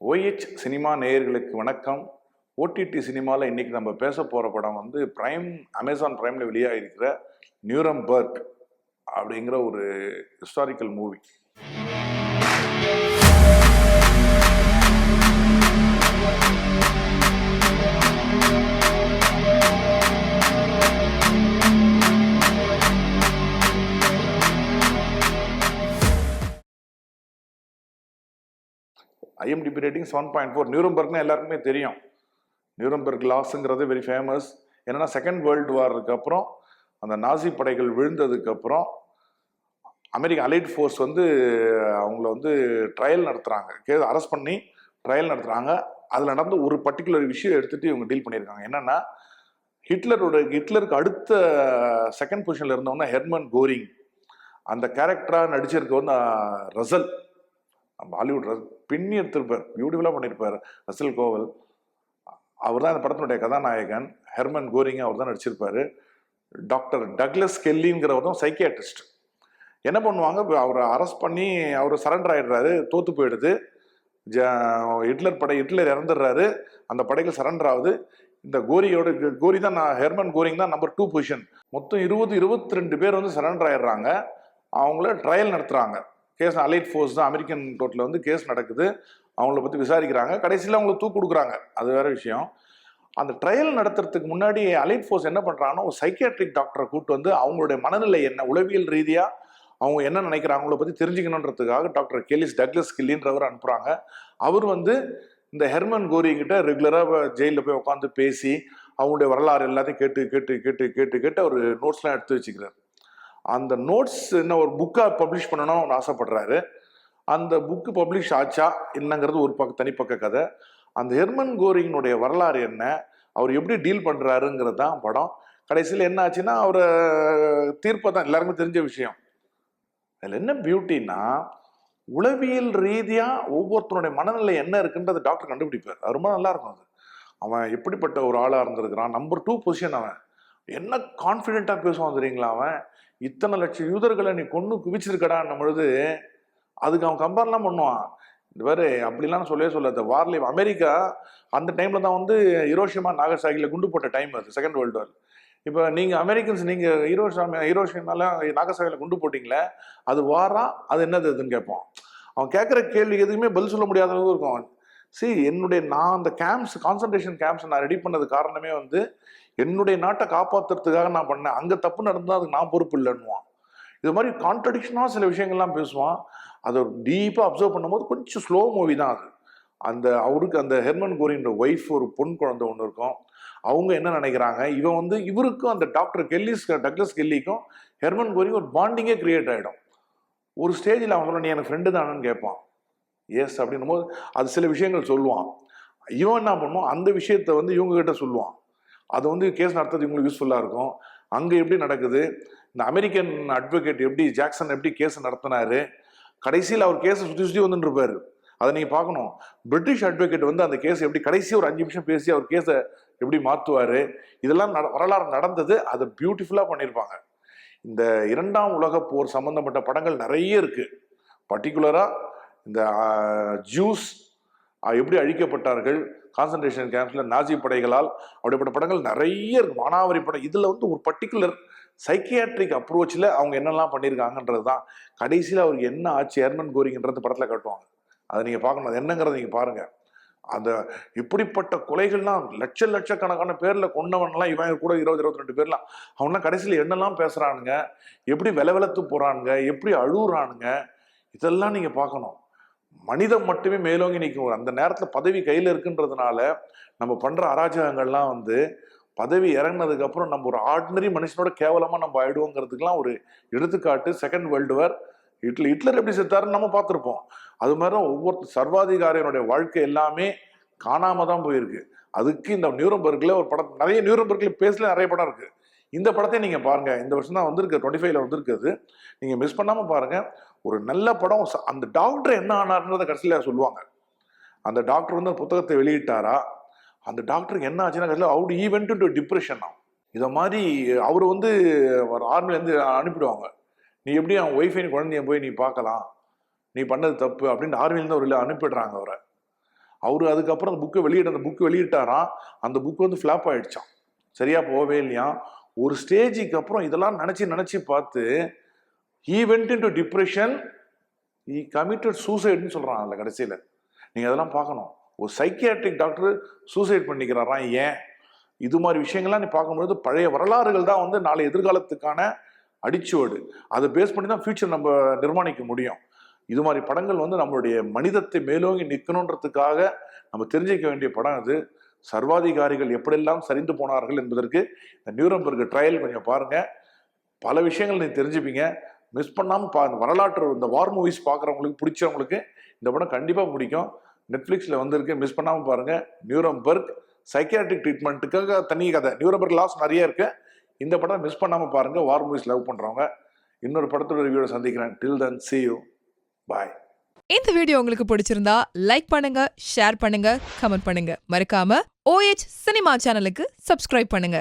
OH cinema நேயர்களுக்கு வணக்கம். OTT சினிமாவில் இன்னைக்கு நம்ம பேச போகிற படம் வந்து அமேசான் பிரைமில் வெளியாகிருக்கிற நியூரம்பர்க் அப்படிங்கிற ஒரு ஹிஸ்டாரிக்கல் மூவி. IMDb rating 7.4. நியூரம்பர்க்னா எல்லாருக்குமே தெரியும். நியூரம்பர்க் லாஸுங்கிறது வெரி ஃபேமஸ். என்னன்னா செகண்ட் வேர்ல்டு வாருக்கு அப்புறம் அந்த நாசி படைகள் விழுந்ததுக்கு அப்புறம் அமெரிக்கன் அலைட் ஃபோர்ஸ் வந்து அவங்கள வந்து ட்ரையல் நடத்துகிறாங்க, அரெஸ்ட் பண்ணி ட்ரையல் நடத்துகிறாங்க. அதில் நடந்த ஒரு பர்டிகுலர் விஷயம் எடுத்துகிட்டு இவங்க டீல் பண்ணியிருக்காங்க. என்னென்னா ஹிட்லருக்கு அடுத்த செகண்ட் பொசிஷனில் இருந்தவங்க ஹெர்மன் கோரிங். அந்த கேரக்டராக நடிச்சிருக்க வந்து ரசல், பாலிவுட் பின்னி எடுத்திருப்பார், பியூட்டிஃபுல்லாக பண்ணியிருப்பார் ரசல் கோவல். அவர் தான் இந்த படத்தினுடைய கதாநாயகன். ஹெர்மன் கோரிங் அவர் தான் நடிச்சிருப்பாரு. டாக்டர் டக்லஸ் கெல்லிங்கிறவர் தான் சைக்கியாட்ரிஸ்ட். என்ன பண்ணுவாங்க, அவரை அரெஸ்ட் பண்ணி அவர் சரண்டர் ஆகிடுறாரு, தோத்து போயிடுது. ஹிட்லர் இறந்துடுறாரு, அந்த படைகள் சரண்டர் ஆகுது. இந்த கோரி தான் ஹெர்மன் கோரிங் தான் நம்பர் 2 பொசிஷன். மொத்தம் 22 பேர் வந்து சரண்டர் ஆயிடுறாங்க. அவங்கள ட்ரையல் நடத்துகிறாங்க. கேஸ் அலைட் ஃபோர்ஸ் தான், அமெரிக்கன் கோர்ட்டில் வந்து கேஸ் நடக்குது. அவங்கள பற்றி விசாரிக்கிறாங்க. கடைசியில் அவங்கள தூக்கு கொடுக்குறாங்க, அது வேற விஷயம். அந்த ட்ரையல் நடத்துறதுக்கு முன்னாடி அலைட் ஃபோர்ஸ் என்ன பண்ணுறாங்கன்னா, ஒரு சைக்கியாட்ரிக் டாக்டரை கூப்பிட்டு வந்து அவங்களுடைய மனநிலை என்ன, உளவியல் ரீதியாக அவங்க என்ன நினைக்கிறாங்களோ பற்றி தெரிஞ்சுக்கணுன்றதுக்காக டாக்டர் டக்லஸ் கெல்லின்றவர் அனுப்புகிறாங்க. அவர் வந்து இந்த ஹெர்மன் கோரிங்கிட்ட ரெகுலராக ஜெயிலில் போய் உட்காந்து பேசி அவங்களுடைய வரலாறு எல்லாத்தையும் கேட்டு கேட்டு கேட்டு கேட்டு கேட்டு அவர் நோட்ஸ்லாம் எடுத்து வச்சுக்கிறார். அந்த நோட்ஸ் என்ன ஒரு புக்காக பப்ளிஷ் பண்ணணும்னு ஆசைப்படுறாரு. அந்த புக்கு பப்ளிஷ் ஆச்சா என்னங்கிறது ஒரு தனிப்பக்க கதை. அந்த ஹெர்மன் கோரிங்கினுடைய வரலாறு என்ன, அவர் எப்படி டீல் பண்ணுறாருங்கிறது தான் படம். கடைசியில் என்ன ஆச்சுன்னா, அவரை தீர்ப்பை தான் எல்லாருக்குமே தெரிஞ்ச விஷயம். அதில் என்ன பியூட்டின்னா, உளவியல் ரீதியாக ஒவ்வொருத்தருடைய மனநிலை என்ன இருக்குன்றது டாக்டர் கண்டுபிடிப்பார். அது ரொம்ப நல்லா இருக்கும். அது அவன் எப்படிப்பட்ட ஒரு ஆளாக இருந்திருக்கிறான், நம்பர் 2 பொசிஷன். அவன் என்ன கான்ஃபிடென்ட்டாக பேசுவான் தெரியுங்களா, அவன் இத்தனை லட்சம் யூதர்களை நீ கொண்டு குவிச்சிருக்கடான்னும் பொழுது அதுக்கு அவன் கம்பேர்லாம் பண்ணுவான். இந்த வேறு அப்படிலாம் சொல்லாத வார்ல அமெரிக்கா அந்த டைமில் தான் வந்து ஹிரோஷிமா நாகசாகியில் குண்டு போட்ட டைம் அது, செகண்ட் வேர்ல்டு வார். இப்போ நீங்கள் அமெரிக்கன்ஸ் நீங்கள் ஹிரோஷிமால நாகசாகியில் குண்டு போட்டிங்களே, அது வாரா, அது என்னது அதுன்னு கேட்பான். அவன் கேட்குற கேள்வி எதுவுமே பதில் சொல்ல முடியாத அளவுக்கு இருக்கும். நான் அந்த கான்சன்ட்ரேஷன் கேம்ப்ஸ் நான் ரெடி பண்ணது காரணமே வந்து என்னுடைய நாட்டை காப்பாற்றுறதுக்காக நான் பண்ணேன். அங்கே தப்பு நடந்தால் அதுக்கு நான் பொறுப்பு இல்லைன்னுவான். இது மாதிரி கான்ட்ரடிக்ஷனாக சில விஷயங்கள்லாம் பேசுவான். அதை டீப்பாக அப்சர்வ் பண்ணும்போது கொஞ்சம் ஸ்லோ மூவி தான் அது. அவருக்கு அந்த ஹெர்மன் கோரிங்கிற ஒய்ஃப், ஒரு பொன் குழந்தை ஒன்று இருக்கும். அவங்க என்ன நினைக்கிறாங்க, இவருக்கும் அந்த டக்லஸ் கெல்லிக்கும் ஹெர்மன் கோரிங் ஒரு பாண்டிங்கே கிரியேட் ஆகிடும். ஒரு ஸ்டேஜில் அவன் சொல்ல, நீ எனக்கு ஃப்ரெண்டு தானேன்னு கேட்பான். எஸ் அப்படின்னும் போது அது சில விஷயங்கள் சொல்லுவான். இவன் என்ன பண்ணுவான், அந்த விஷயத்த வந்து இவங்க கிட்ட சொல்லுவான். அது வந்து கேஸ் நடத்துறது இவங்களுக்கு யூஸ்ஃபுல்லாக இருக்கும். அங்கே எப்படி நடக்குது, இந்த அமெரிக்கன் அட்வொகேட் ஜாக்சன் எப்படி கேஸ் நடத்தினாரு, கடைசியில் அவர் கேஸை சுற்றி வந்துட்டு இருப்பாரு. அதை நீங்கள் பார்க்கணும். பிரிட்டிஷ் அட்வொகேட் வந்து அந்த கேஸ் எப்படி கடைசி ஒரு 5 நிமிஷம் பேசி அவர் கேஸை எப்படி மாற்றுவார், இதெல்லாம் வரலாறு நடந்தது. அதை பியூட்டிஃபுல்லாக பண்ணியிருப்பாங்க. இந்த 2ஆம் உலகப் போர் சம்பந்தப்பட்ட படங்கள் நிறைய இருக்கு. பர்டிகுலராக இந்த ஜூஸ் எப்படி அழிக்கப்பட்டார்கள் கான்சன்ட்ரேஷன் கேம்ப்ஸில் நாசி படைகளால், அப்படிப்பட்ட படங்கள் நிறைய இருக்கு. மானாவரி படம். இதில் வந்து ஒரு பர்டிகுலர் சைக்கியாட்ரிக் அப்ரோச்சில் அவங்க என்னெல்லாம் பண்ணியிருக்காங்கன்றது தான். கடைசியில் அவருக்கு என்ன ஆச்சு ஹெர்மன் கோரிங்ன்றது படத்தில் காட்டுவாங்க. அதை நீங்கள் பார்க்கணும். அது என்னங்கிறத நீங்கள் பாருங்கள். அந்த இப்படிப்பட்ட கொலைகள்லாம் லட்சக்கணக்கான பேரில் கொண்டவன்லாம் இவன் கூட 22 பேர்லாம் அவன்லாம் கடைசியில் என்னெல்லாம் பேசுகிறானுங்க, எப்படி வெலத்து போகிறானுங்க, எப்படி அழுகுறானுங்க, இதெல்லாம் நீங்கள் பார்க்கணும். மனிதம் மட்டுமே மேலோங்கி நிற்கும். அந்த நேரத்தில் பதவி கையில் இருக்குன்றதுனால நம்ம பண்ணுற அராஜகங்கள்லாம் வந்து பதவி இறங்கினதுக்கு அப்புறம் நம்ம ஒரு ஆர்டினரி மனுஷனோட கேவலமாக நம்ம ஆயிடுவோங்கிறதுக்கெல்லாம் ஒரு எடுத்துக்காட்டு செகண்ட் வேர்ல்டு வார். ஹிட்லர் எப்படி செத்தாருன்னு நம்ம பார்த்துருப்போம். அது மாதிரி தான் ஒவ்வொரு சர்வாதிகாரியினுடைய வாழ்க்கை எல்லாமே காணாம தான் போயிருக்கு. அதுக்கு இந்த நியூரம்பர்க்ல ஒரு படம், நிறைய நியூரம்பர்க்ல பேசல நிறைய படம் இருக்கு. இந்த படத்தை நீங்க பாருங்க. இந்த வருஷம் தான் வந்திருக்கு, 25ல வந்திருக்குது. நீங்க மிஸ் பண்ணாம பாருங்க. ஒரு நல்ல படம். அந்த டாக்டர் என்ன ஆனார்ன்றத கடைசியில் சொல்லுவாங்க. அந்த டாக்டர் வந்து புத்தகத்தை வெளியிட்டாரா, அந்த டாக்டருக்கு என்ன ஆச்சுன்னா கடைசியில் அவுட் ஈவென்ட் டு டிப்ரெஷன். இதை மாதிரி அவர் வந்து ஒரு ஆர்மிலேருந்து அனுப்பிடுவாங்க. நீ எப்படி அவன் ஒய்ஃபை குழந்தைய போய் நீ பார்க்கலாம், நீ பண்ணது தப்பு அப்படின்னு ஆர்மிலேருந்து ஒரு அனுப்பிடுறாங்க அவரை. அவரு அதுக்கப்புறம் அந்த புக்கு வெளியிட்டாராம். அந்த புக்கு வந்து ஃபிளாப் ஆயிடுச்சான், சரியா போகவே இல்லையா. ஒரு ஸ்டேஜுக்கு அப்புறம் இதெல்லாம் நினைச்சு பார்த்து he went into depression, he committed suicide ன்னு சொல்றான் அதுல கடைசியில. நீங்க அதெல்லாம் பார்க்கணும். ஒரு சைக்கியாட்ரிக் டாக்டர் சூசைட் பண்ணிக்கிறாராம். ஏன்? இது மாதிரி விஷயங்கள்லாம் நீ பார்க்கும்போது பழைய வரலாறுகள் தான் வந்து நாளை எதிர்காலத்துக்கான அடிச்சுவடு. அதை பேஸ் பண்ணி தான் ஃபியூச்சர் நம்ம நிர்மாணிக்க முடியும். இது மாதிரி படங்கள் வந்து நம்மளுடைய மனிதத்தை மேலோங்கி நிற்கணுன்றதுக்காக நம்ம தெரிஞ்சிக்க வேண்டிய படம் இது. சர்வாதிகாரிகள் எப்படியெல்லாம் சரிந்து போனார்கள் என்பதற்கு இந்த நியூரம்பெர்க் ட்ரையல் கொஞ்சம் பாருங்க. பல விஷயங்கள் நீங்க தெரிஞ்சுப்பீங்க. மிஸ் பண்ணாம இந்த வரலாற்று இந்த வார் மூவிஸ் பார்க்குறவங்களுக்கு பிடிச்சவங்களுக்கு இந்த படம் கண்டிப்பா பிடிக்கும். நெட்ஃபிளிக்ஸ்ல வந்திருக்கு, மிஸ் பண்ணாம பாருங்க. நியூரம்பெர்க் சைக்கியாட்ரிக் ட்ரீட்மெண்ட்டுக்காக தனி கதை. நியூரம்பெர்க் லாஸ் நிறைய இருக்கு. இந்த படம் மிஸ் பண்ணாம பாருங்க. வார் மூவிஸ் லவ் பண்றவங்க. இன்னொரு படத்தோட ரிவ்யூல சந்திக்கிறேன். டில் தென் see you. Bye. இந்த வீடியோ உங்களுக்கு பிடிச்சிருந்தா லைக் பண்ணுங்க, ஷேர் பண்ணுங்க, கமெண்ட் பண்ணுங்க. மறக்காம OH சினிமா சேனலுக்கு சப்ஸ்கிரைப் பண்ணுங்க.